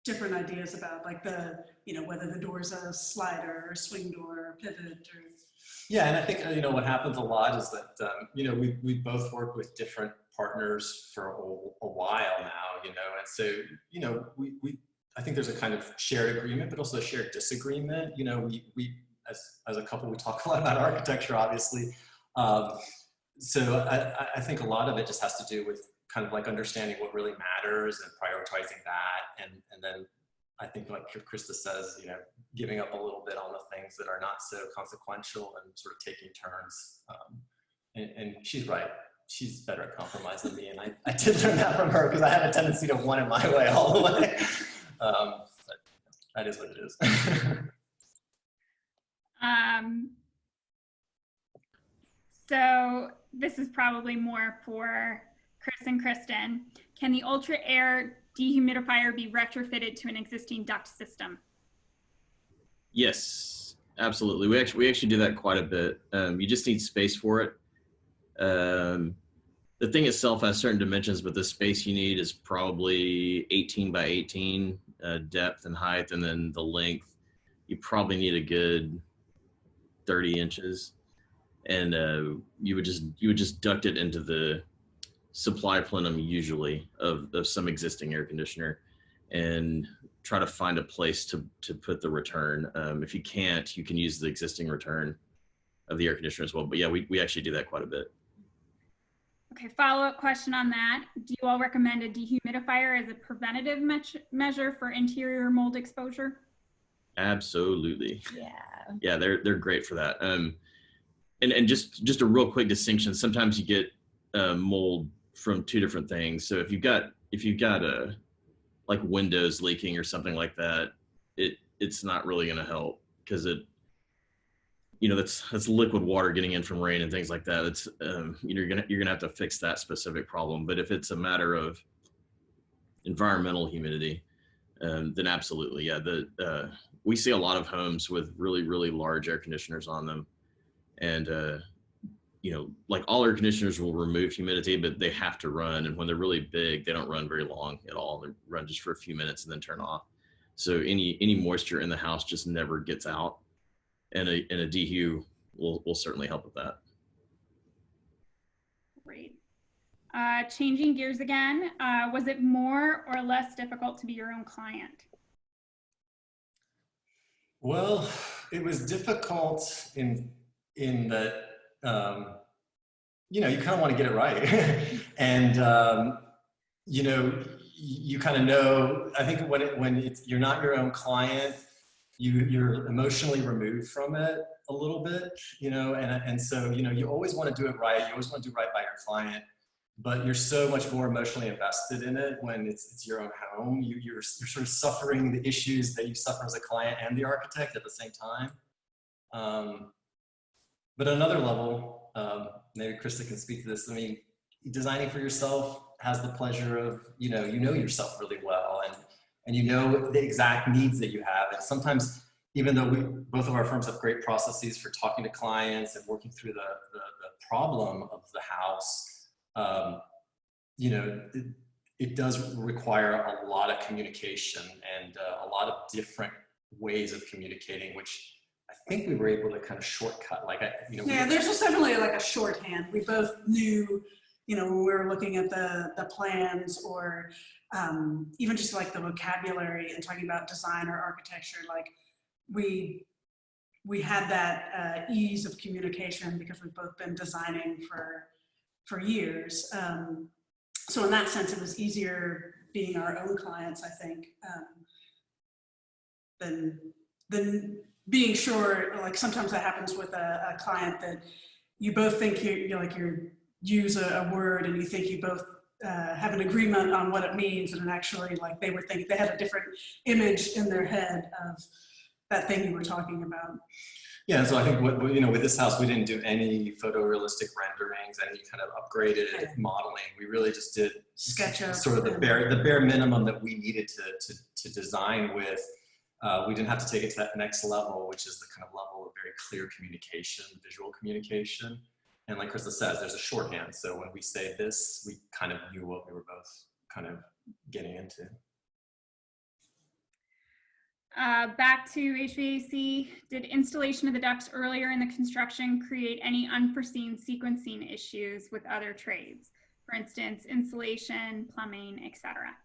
[SPEAKER 2] different ideas about like whether the door's a slider or swing door or pivot or.
[SPEAKER 3] Yeah, and I think, what happens a lot is that, we both work with different partners for a while now, and so, I think there's a kind of shared agreement, but also a shared disagreement. We as a couple, we talk a lot about architecture, obviously. So I think a lot of it just has to do with kind of like understanding what really matters and prioritizing that. And then I think, like Krista says, giving up a little bit on the things that are not so consequential and sort of taking turns. And she's right. She's better at compromise than me. And I did learn that from her because I have a tendency to want it my way all the way. But that is what it is.
[SPEAKER 6] So this is probably more for Chris and Kristen. Can the Ultra Air dehumidifier be retrofitted to an existing duct system?
[SPEAKER 5] Yes, absolutely. We actually do that quite a bit. You just need space for it. The thing itself has certain dimensions, but the space you need is probably 18 by 18 depth and height, and then the length, you probably need a good 30 inches. And you would just duct it into the supply plenum usually of some existing air conditioner, and try to find a place to put the return. If you can't, you can use the existing return of the air conditioner as well. But yeah, we actually do that quite a bit.
[SPEAKER 6] Okay, follow-up question on that. Do you all recommend a dehumidifier as a preventative measure for interior mold exposure?
[SPEAKER 5] Absolutely.
[SPEAKER 1] Yeah.
[SPEAKER 5] Yeah, they're great for that. And just a real quick distinction. Sometimes you get mold from two different things. So if you've got a like windows leaking or something like that, it's not really going to help, because that's liquid water getting in from rain and things like that. It's you're gonna have to fix that specific problem. But if it's a matter of environmental humidity, then absolutely, yeah. We see a lot of homes with really, really large air conditioners on them, and like all air conditioners will remove humidity, but they have to run. And when they're really big, they don't run very long at all. They run just for a few minutes and then turn off. So any moisture in the house just never gets out, and a dehu will certainly help with that.
[SPEAKER 6] Great. Changing gears again, was it more or less difficult to be your own client?
[SPEAKER 3] Well, it was difficult in that, you kind of want to get it right. And, you kind of know, I think when you're not your own client, you're emotionally removed from it a little bit, and so, you always want to do it right. You always want to do right by your client, but you're so much more emotionally invested in it when it's your own home. You're sort of suffering the issues that you suffer as a client and the architect at the same time. But at another level, maybe Krista can speak to this. I mean, designing for yourself has the pleasure of, you know yourself really well, and you know the exact needs that you have. And sometimes, even though both of our firms have great processes for talking to clients and working through the problem of the house, it does require a lot of communication and a lot of different ways of communicating, which I think we were able to kind of shortcut.
[SPEAKER 2] Yeah, there's just definitely like a shorthand. We both knew, when we were looking at the plans, or even just like the vocabulary and talking about design or architecture, like we had that ease of communication because we've both been designing for years. So in that sense, it was easier being our own clients, I think, than being sure. Like sometimes that happens with a client that you both think you use a word and you think you both have an agreement on what it means, and actually like they had a different image in their head of that thing you were talking about.
[SPEAKER 3] Yeah, so I think with this house, we didn't do any photorealistic renderings, any kind of upgraded modeling. We really just did
[SPEAKER 2] SketchUp,
[SPEAKER 3] sort of the bare minimum that we needed to design with. We didn't have to take it to that next level, which is the kind of level of very clear communication, visual communication. And like Krista says, there's a shorthand. So when we say this, we kind of knew what we were both kind of getting into.
[SPEAKER 6] Back to HVAC, did installation of the ducts earlier in the construction create any unforeseen sequencing issues with other trades? For instance, insulation, plumbing, etc.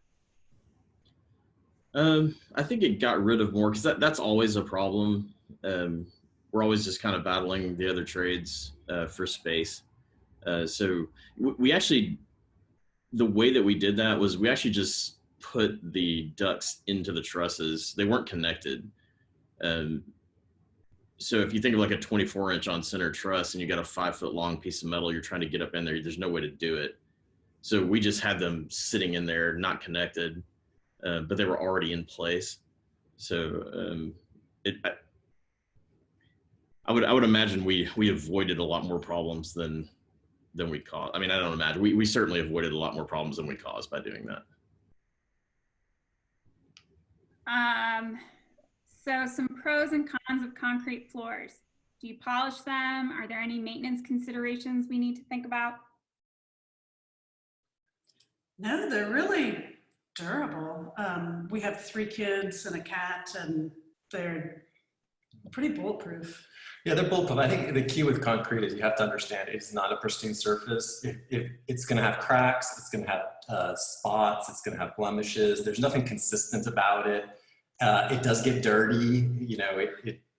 [SPEAKER 5] I think it got rid of more, because that's always a problem. We're always just kind of battling the other trades for space. So we actually, the way that we did that was we actually just put the ducts into the trusses. They weren't connected. So if you think of like a 24-inch on center truss and you got a 5-foot long piece of metal, you're trying to get up in there, there's no way to do it. So we just had them sitting in there, not connected, but they were already in place. So I would imagine we avoided a lot more problems than we caused. I mean, I don't imagine. We certainly avoided a lot more problems than we caused by doing that.
[SPEAKER 6] So some pros and cons of concrete floors. Do you polish them? Are there any maintenance considerations we need to think about?
[SPEAKER 2] No, they're really durable. We have 3 kids and a cat, and they're pretty bulletproof.
[SPEAKER 3] Yeah, they're bulletproof. I think the key with concrete is you have to understand it's not a pristine surface. If it's going to have cracks, it's going to have spots, it's going to have blemishes. There's nothing consistent about it. It does get dirty.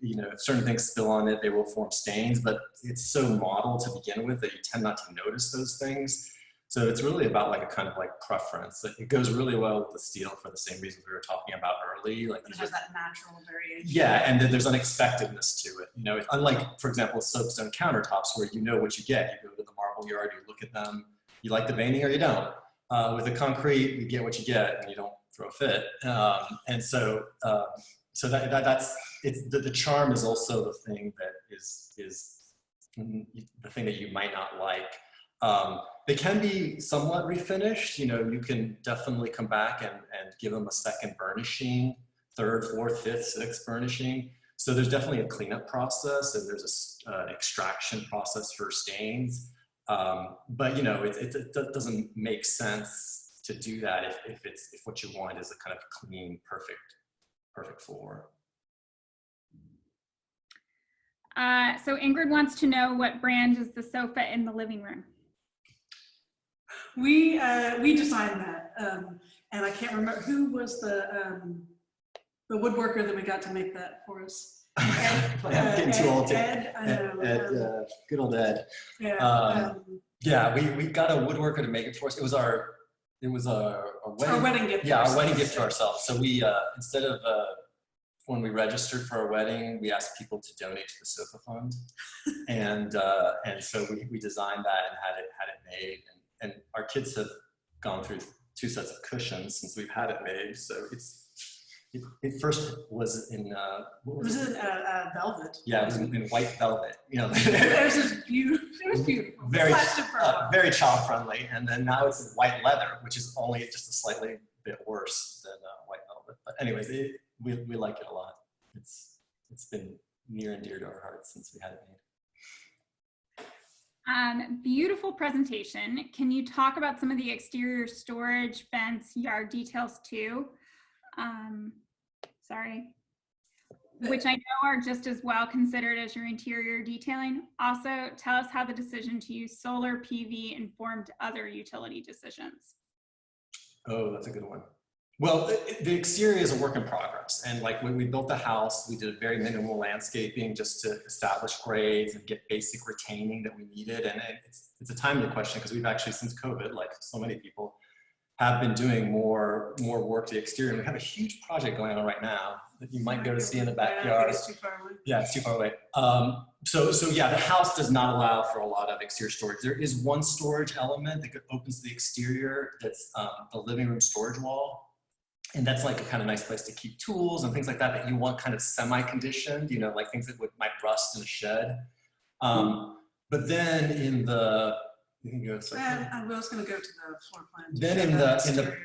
[SPEAKER 3] If certain things spill on it, they will form stains. But it's so modeled to begin with that you tend not to notice those things. So it's really about like a kind of like preference. It goes really well with the steel for the same reasons we were talking about early. Like
[SPEAKER 2] it has that natural variation.
[SPEAKER 3] Yeah, and then there's unexpectedness to it. Unlike, for example, soapstone countertops where you know what you get. You go to the marble yard, you look at them, you like the veining or you don't. With the concrete, you get what you get, and you don't throw a fit. That's the charm is also the thing that is the thing that you might not like. They can be somewhat refinished. You can definitely come back and give them a second burnishing, 3rd, 4th, 5th, 6th burnishing. So there's definitely a cleanup process, and there's an extraction process for stains. But it doesn't make sense to do that if what you want is a kind of clean, perfect floor.
[SPEAKER 6] So Ingrid wants to know what brand is the sofa in the living room?
[SPEAKER 2] We designed that, and I can't remember who was the woodworker that we got to make that for us.
[SPEAKER 3] I'm getting too old.
[SPEAKER 2] Ed, I know.
[SPEAKER 3] Good old Ed.
[SPEAKER 2] Yeah.
[SPEAKER 3] We got a woodworker to make it for us. It was our
[SPEAKER 2] wedding gift.
[SPEAKER 3] Yeah, our wedding gift to ourselves. So we instead of when we registered for our wedding, we asked people to donate to the sofa fund, and so we designed that and had it made. And our kids have gone through 2 sets of cushions since we've had it made. So it first was in velvet. Yeah, it was in white velvet.
[SPEAKER 2] It was beautiful.
[SPEAKER 3] Very child friendly. And then now it's in white leather, which is only just a slightly bit worse than white velvet. But anyways, we like it a lot. It's been near and dear to our hearts since we had it made.
[SPEAKER 6] Beautiful presentation. Can you talk about some of the exterior storage, fence, yard details too? Which I know are just as well considered as your interior detailing. Also, tell us how the decision to use solar PV informed other utility decisions.
[SPEAKER 3] Oh, that's a good one. Well, the exterior is a work in progress. And like when we built the house, we did very minimal landscaping just to establish grades and get basic retaining that we needed. And it's a timely question because we've actually, since COVID, like so many people, have been doing more work to the exterior. And we have a huge project going on right now that you might go to see in the backyard.
[SPEAKER 2] It's too far away.
[SPEAKER 3] Yeah, it's too far away. So yeah, the house does not allow for a lot of exterior storage. There is one storage element that opens the exterior. That's the living room storage wall. And that's like a kind of nice place to keep tools and things like that you want kind of semi-conditioned, like things that might rust in a shed. But then in the, you can go to
[SPEAKER 2] I was going to go to the floor plan.
[SPEAKER 3] Then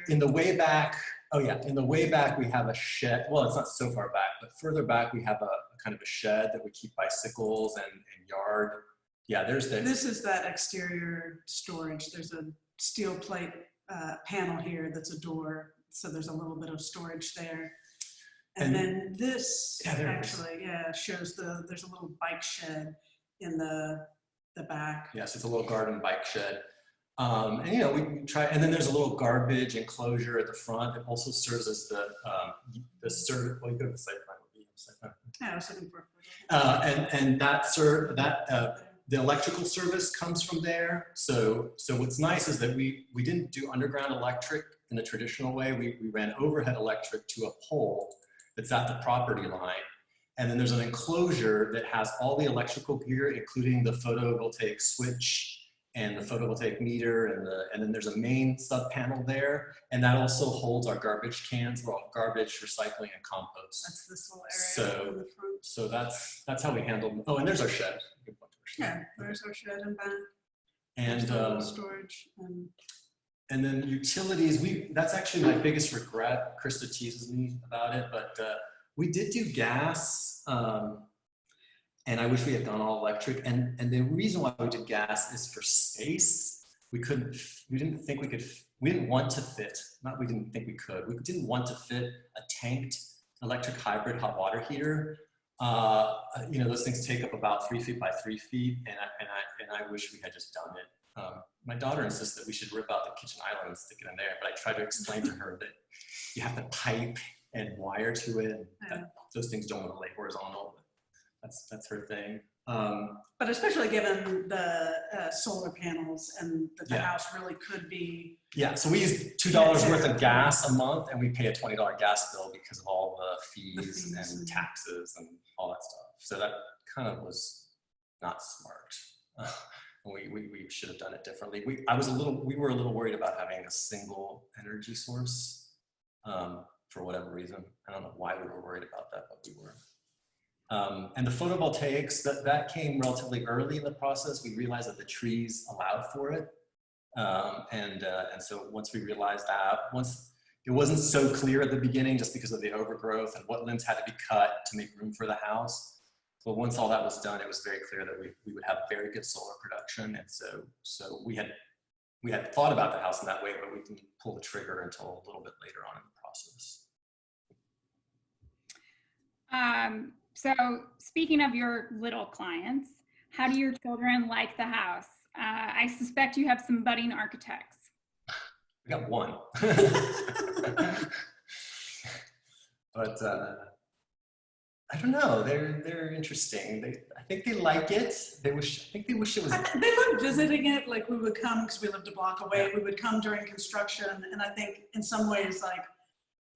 [SPEAKER 3] in the way back, in the way back we have a shed. Well, it's not so far back, but further back we have a kind of a shed that we keep bicycles and yard. Yeah,
[SPEAKER 2] This is that exterior storage. There's a steel plate panel here that's a door. So there's a little bit of storage there. And then this
[SPEAKER 3] Yeah, there it is.
[SPEAKER 2] actually, yeah, shows there's a little bike shed in the back.
[SPEAKER 3] Yes, it's a little garden bike shed. And you know, we try, and then there's a little garbage enclosure at the front. It also serves as the service. Well, you go to the site plan.
[SPEAKER 2] Yeah, I was looking for.
[SPEAKER 3] And the electrical service comes from there. So what's nice is that we didn't do underground electric in the traditional way. We ran overhead electric to a pole that's at the property line. And then there's an enclosure that has all the electrical gear, including the photovoltaic switch and the photovoltaic meter, and then there's a main sub panel there, and that also holds our garbage cans, garbage, recycling, and compost.
[SPEAKER 2] That's this little area in the front.
[SPEAKER 3] So that's how we handle. Oh, and there's our shed.
[SPEAKER 2] Yeah, there's our shed and back.
[SPEAKER 3] And
[SPEAKER 2] storage.
[SPEAKER 3] And then utilities. That's actually my biggest regret. Krista teases me about it, but we did do gas. And I wish we had gone all electric. And the reason why we did gas is for space. We didn't think we could, we didn't want to fit, not we didn't think we could, we didn't want to fit a tanked electric hybrid hot water heater. You know, those things take up about 3 feet by 3 feet, and I wish we had just done it. My daughter insists that we should rip out the kitchen island and stick it in there, but I tried to explain to her that you have to pipe and wire to it, and that, those things don't want to lay horizontal. That's her thing.
[SPEAKER 2] But especially given the solar panels and that the house really could be.
[SPEAKER 3] Yeah, so we use $2 worth of gas a month, and we pay a $20 gas bill because of all the fees and taxes and all that stuff. So that kind of was not smart. We should have done it differently. We were a little worried about having a single energy source for whatever reason. I don't know why we were worried about that, but we were. And the photovoltaics, that came relatively early in the process. We realized that the trees allowed for it. And so once we realized that, it wasn't so clear at the beginning just because of the overgrowth and what limbs had to be cut to make room for the house. But once all that was done, it was very clear that we would have very good solar production. And so we had thought about the house in that way, but we didn't pull the trigger until a little bit later on in the process.
[SPEAKER 6] So speaking of your little clients, how do your children like the house? I suspect you have some budding architects.
[SPEAKER 3] We got one. But I don't know, they're interesting. I think they like it. I think they wish it was.
[SPEAKER 2] They loved visiting it. Like we would come because we lived a block away. We would come during construction, and I think in some ways, like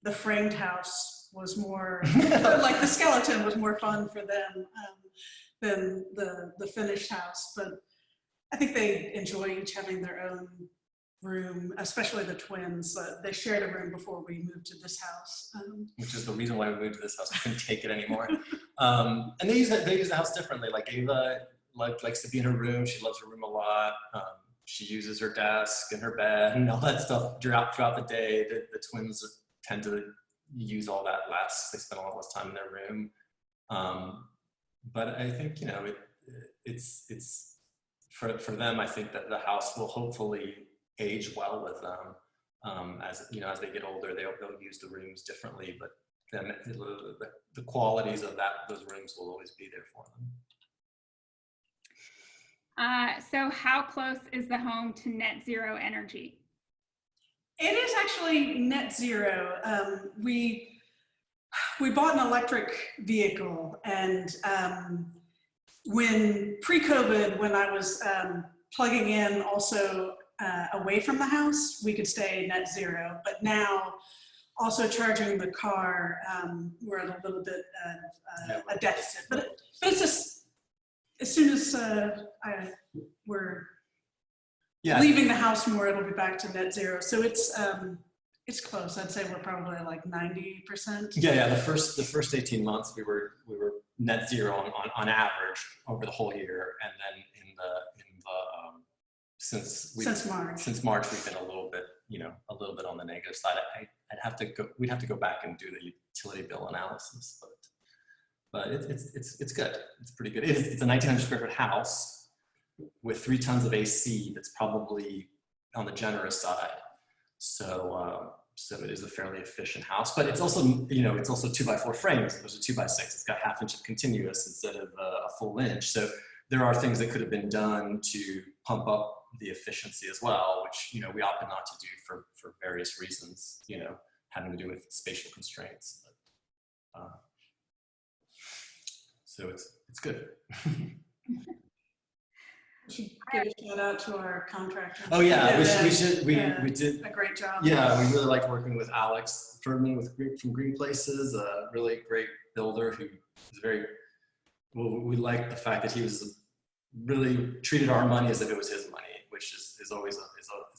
[SPEAKER 2] the framed house was more like the skeleton was more fun for them than the finished house. But I think they enjoy each having their own room, especially the twins. They shared a room before we moved to this house.
[SPEAKER 3] Which is the reason why we moved to this house. We couldn't take it anymore. And they use the house differently. Like Ava likes to be in her room. She loves her room a lot. She uses her desk and her bed and all that stuff throughout the day. The twins tend to use all that less. They spend a lot less time in their room. But I think, you know, it's for them, I think that the house will hopefully age well with them. As you know, as they get older, they'll use the rooms differently, but then the qualities of those rooms will always be there for them.
[SPEAKER 6] So how close is the home to net zero energy?
[SPEAKER 2] It is actually net zero. We bought an electric vehicle, and when pre-COVID, when I was plugging in also away from the house, we could stay net zero. But now, also charging the car, we're at a little bit of a deficit. But it's just as soon as we're leaving the house more, it'll be back to net zero. So it's close. I'd say we're probably like 90%.
[SPEAKER 3] Yeah. The first 18 months we were net zero on average over the whole year, and then since March we've been a little bit on the negative side. We'd have to go back and do the utility bill analysis, but it's good. It's pretty good. It's a 1,900 square foot house with 3 tons of AC. That's probably on the generous side. So So it is a fairly efficient house, but it's also, it's also 2x4 frames. There's a 2x6. It's got ½ inch of continuous instead of a full inch. So there are things that could have been done to pump up the efficiency as well, which, we opted not to do for various reasons, having to do with spatial constraints. But, so it's good.
[SPEAKER 2] We should give a shout out to our contractor.
[SPEAKER 3] Oh yeah, we should. We did
[SPEAKER 2] a great job.
[SPEAKER 3] Yeah, we really liked working with Alex Ferdman from Green Places, a really great builder who is very, well, we liked the fact that he was really treated our money as if it was his money, which is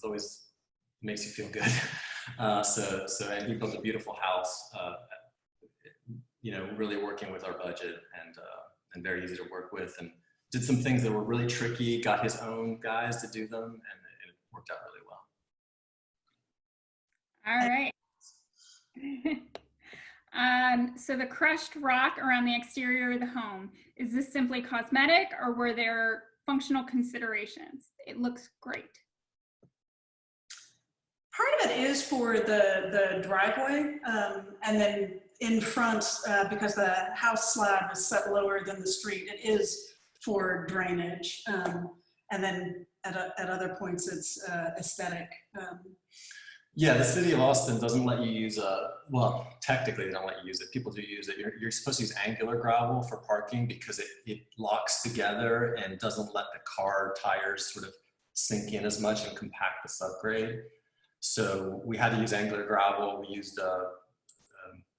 [SPEAKER 3] always makes you feel good. And he built a beautiful house, really working with our budget and very easy to work with, and did some things that were really tricky, got his own guys to do them, and it worked out really well.
[SPEAKER 6] All right. So the crushed rock around the exterior of the home, is this simply cosmetic or were there functional considerations? It looks great.
[SPEAKER 2] Part of it is for the driveway, and then in front, because the house slab is set lower than the street, it is for drainage. And then at other points, it's aesthetic.
[SPEAKER 3] Yeah, the city of Austin doesn't let you use well, technically they don't let you use it. People do use it. You're supposed to use angular gravel for parking because it locks together and doesn't let the car tires sort of sink in as much and compact the subgrade. So we had to use angular gravel. We used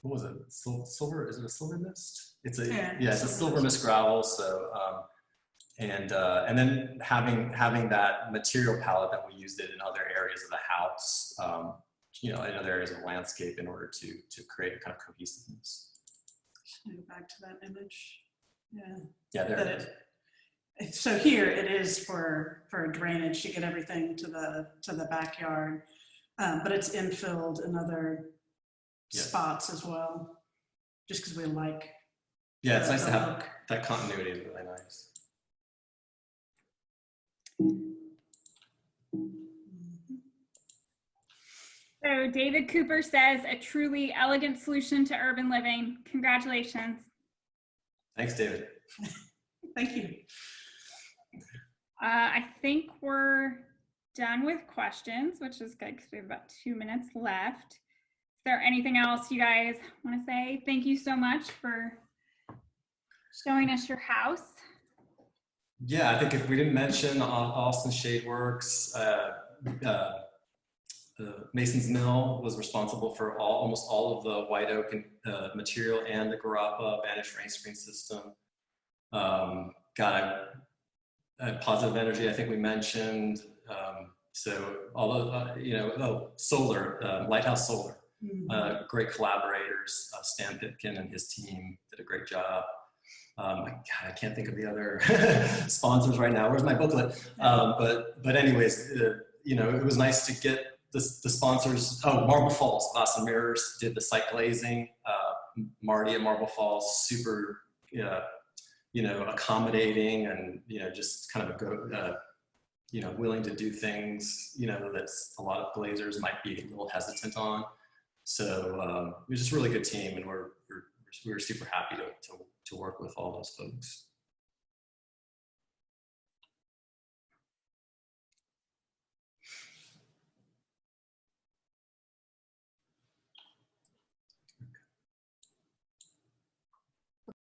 [SPEAKER 3] what was it? Silver? Is it a silver mist? It's a silver mist gravel. So and then having that material palette that we used it in other areas of the house, in other areas of the landscape in order to create a kind of cohesiveness.
[SPEAKER 2] Go back to that image. Yeah.
[SPEAKER 3] Yeah, there it is.
[SPEAKER 2] So here it is for drainage to get everything to the backyard, but it's infilled in other spots as well, just because we like.
[SPEAKER 3] Yeah, it's nice to have that continuity. Is really nice.
[SPEAKER 6] So David Cooper says, a truly elegant solution to urban living. Congratulations.
[SPEAKER 3] Thanks, David.
[SPEAKER 2] Thank you.
[SPEAKER 6] I think we're done with questions, which is good because we have about 2 minutes left. Is there anything else you guys want to say? Thank you so much for showing us your house.
[SPEAKER 3] Yeah, I think if we didn't mention Austin Shade Works, Mason's Mill was responsible for almost all of the white oak material and the Garapa Vanish rain screen system. Got a positive energy, I think we mentioned. So although, solar, Lighthouse Solar, great collaborators. Stan Pipkin and his team did a great job. I can't think of the other sponsors right now. Where's my booklet? But anyways, it was nice to get the sponsors. Oh, Marble Falls Glass and Mirrors did the site glazing. Marty at Marble Falls, super, accommodating and just kind of willing to do things that a lot of glazers might be a little hesitant on. So it was just a really good team, and we were super happy to work with all those folks.